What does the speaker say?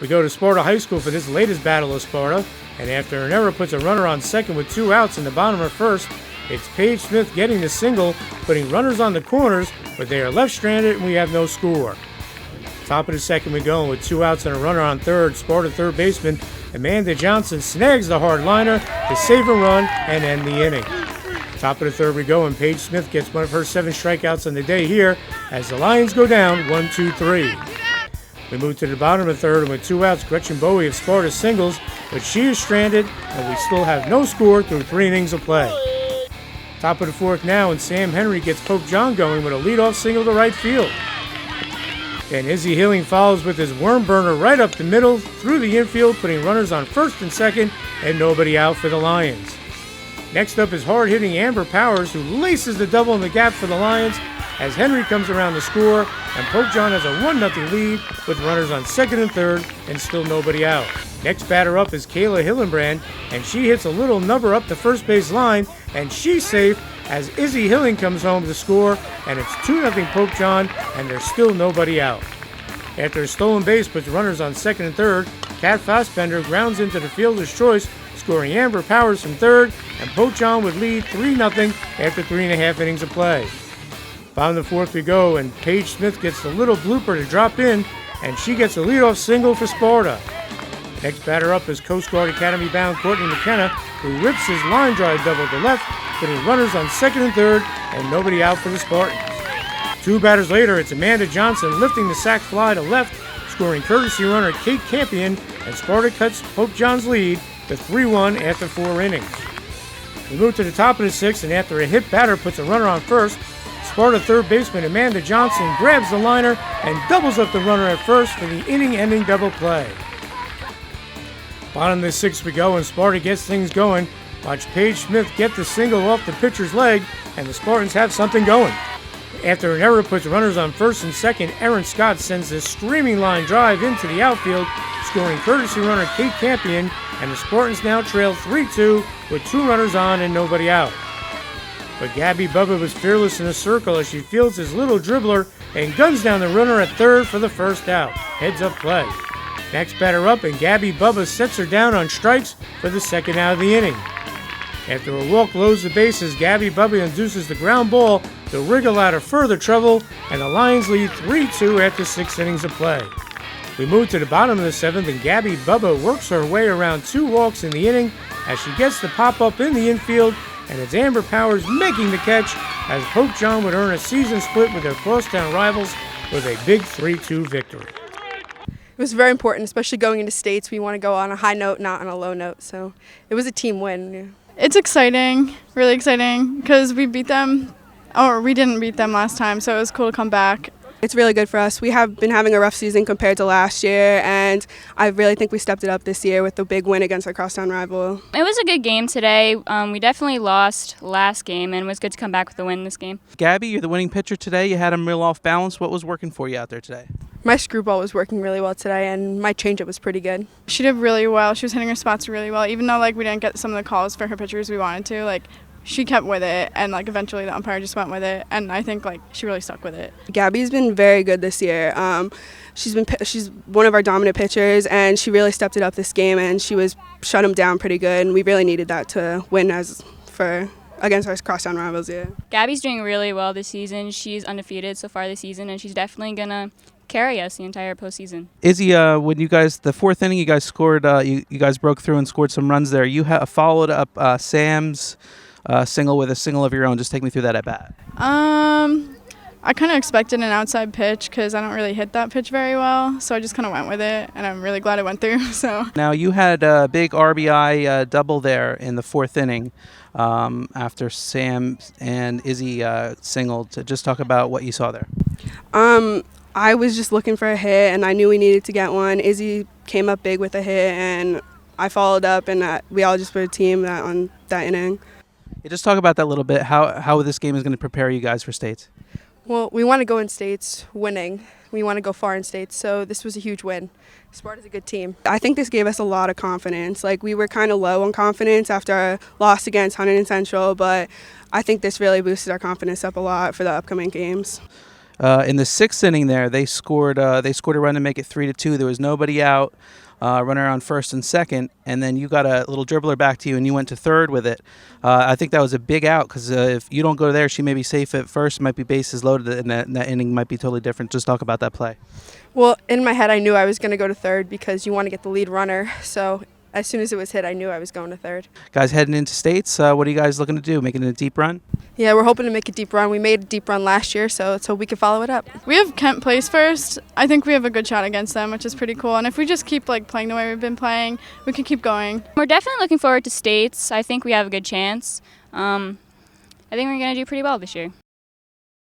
We go to Sparta High School for this latest battle of Sparta, and after an error puts a runner on second with 2 outs in the bottom of first, it's Paige Smith getting the single, putting runners on the corners, but they are left stranded and we have no score. Top of the second we go, and with 2 outs and a runner on third, Sparta third baseman Amanda Johnson snags the hard liner to save a run and end the inning. Top of the third we go, and Paige Smith gets one of her 7 strikeouts on the day here as the Lions go down 1-2-3. We move to the bottom of the third, and with 2 outs, Gretchen Bowie of Sparta singles, but she is stranded, and we still have no score through 3 innings of play. Top of the fourth now, and Sam Henry gets Pope John going with a leadoff single to right field. And Izzy Hilling follows with his worm burner right up the middle through the infield, putting runners on first and second, and nobody out for the Lions. Next up is hard-hitting Amber Powers, who laces the double in the gap for the Lions as Henry comes around to score, and Pope John has a 1-0 lead with runners on second and third and still nobody out. Next batter up is Kayla Hillenbrand, and she hits a little number up the first base line, and she's safe as Izzy Hilling comes home to score, and it's 2-0 Pope John, and there's still nobody out. After a stolen base puts runners on second and third, Kat Fassbender grounds into the fielder's choice, scoring Amber Powers from third, and Pope John would lead 3-0 after 3.5 innings of play. Bottom of the fourth we go, and Paige Smith gets the little blooper to drop in, and she gets a leadoff single for Sparta. Next batter up is Coast Guard Academy-bound Courtney McKenna, who rips his line drive double to left, putting runners on second and third, and nobody out for the Spartans. 2 batters later, it's Amanda Johnson lifting the sac fly to left, scoring courtesy runner Kate Campion, and Sparta cuts Pope John's lead to 3-1 after 4 innings. We move to the top of the sixth, and after a hit batter puts a runner on first, Sparta third baseman Amanda Johnson grabs the liner and doubles up the runner at first for the inning-ending double play. Bottom of the sixth we go, and Sparta gets things going. Watch Paige Smith get the single off the pitcher's leg, and the Spartans have something going. After an error puts runners on first and second, Erin Scott sends this streaming line drive into the outfield, scoring courtesy runner Kate Campion, and the Spartans now trail 3-2 with 2 runners on and nobody out. But Gabby Bubba was fearless in the circle as she fields his little dribbler and guns down the runner at third for the first out. Heads up play. Next batter up, and Gabby Bubba sets her down on strikes for the second out of the inning. After a walk loads the bases, Gabby Bubba induces the ground ball to wriggle out of further trouble, and the Lions lead 3-2 after 6 innings of play. We move to the bottom of the seventh, and Gabby Bubba works her way around 2 walks in the inning as she gets the pop-up in the infield, and it's Amber Powers making the catch as Pope John would earn a season split with their crosstown rivals with a big 3-2 victory. It was very important, especially going into states. We want to go on a high note, not on a low note, so it was a team win. It's exciting, really exciting, because we beat them, or we didn't beat them last time, so it was cool to come back. It's really good for us. We have been having a rough season compared to last year, and I really think we stepped it up this year with the big win against our crosstown rival. It was a good game today. We definitely lost last game, and it was good to come back with a win this game. Gabby, you're the winning pitcher today. You had him real off balance. What was working for you out there today? My screwball was working really well today, and my changeup was pretty good. She did really well. She was hitting her spots really well, even though we didn't get some of the calls for her pitchers we wanted to. She kept with it, and eventually the umpire just went with it, and I think she really stuck with it. Gabby's been very good this year. She's one of our dominant pitchers, and she really stepped it up this game, and she shut him down pretty good, and we really needed that to win against our crosstown rivals. Yeah. Gabby's doing really well this season. She's undefeated so far this season, and she's definitely gonna carry us the entire postseason. Izzy, when you guys, the 4th inning, you guys scored. You guys broke through and scored some runs there. You followed up Sam's single with a single of your own. Just take me through that at bat. I kind of expected an outside pitch because I don't really hit that pitch very well, so I just kind of went with it, and I'm really glad it went through. So now you had a big RBI double there in the 4th inning after Sam and Izzy singled. So just talk about what you saw there. I was just looking for a hit, and I knew we needed to get one. Izzy came up big with a hit, and I followed up, and we all just were a team on that inning. Yeah, just talk about that a little bit, how this game is going to prepare you guys for states. Well, we want to go in states winning. We want to go far in states, so this was a huge win. Sparta's a good team. I think this gave us a lot of confidence. We were kind of low on confidence after our loss against Huntington Central, but I think this really boosted our confidence up a lot for the upcoming games. In the 6th inning there, they scored a run to make it 3-2. There was nobody out, runner on first and second, and then you got a little dribbler back to you, and you went to third with it. I think that was a big out because if you don't go there, she may be safe at first, might be bases loaded, and that inning might be totally different. Just talk about that play. Well, in my head, I knew I was going to go to third because you want to get the lead runner. So as soon as it was hit, I knew I was going to third. Guys heading into states, what are you guys looking to do? Making a deep run? Yeah, we're hoping to make a deep run. We made a deep run last year, so let's hope we can follow it up. We have Kent Place first. I think we have a good shot against them, which is pretty cool. And if we just keep playing the way we've been playing, we can keep going. We're definitely looking forward to states. I think we have a good chance. I think we're going to do pretty well this year.